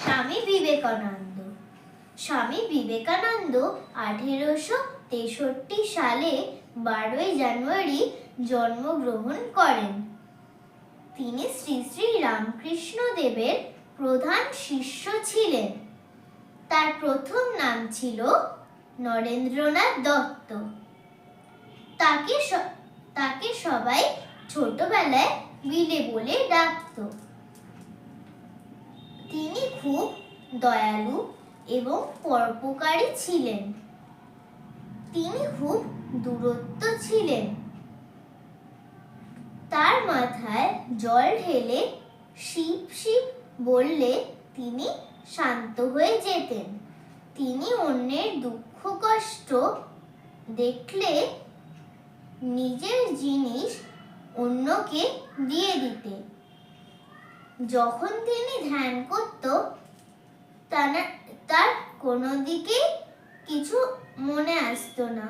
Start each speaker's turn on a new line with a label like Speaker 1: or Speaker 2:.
Speaker 1: স্বামী বিবেকানন্দ। স্বামী বিবেকানন্দ 1863 সালে 12 জানুয়ারি জন্মগ্রহণ করেন। তিনি শ্রী শ্রী রামকৃষ্ণ দেবের প্রধান শিষ্য ছিলেন। তার প্রথম নাম ছিল নরেন্দ্রনাথ দত্ত। তাকে সবাই ছোটবেলায় বিলে বলে ডাকত। তিনি খুব দয়ালু এবং পরোপকারী ছিলেন। তিনি খুব দূরত্ব ছিলেন। তার মাথায় জল ঢেলে শিব শিব বললে তিনি শান্ত হয়ে যেতেন। তিনি অন্যের দুঃখ কষ্ট দেখলে নিজের জিনিস অন্যকে দিয়ে দিতেন। যখন তিনি ধ্যান করত, তার কোনো দিকে কিছু মনে আসতো না।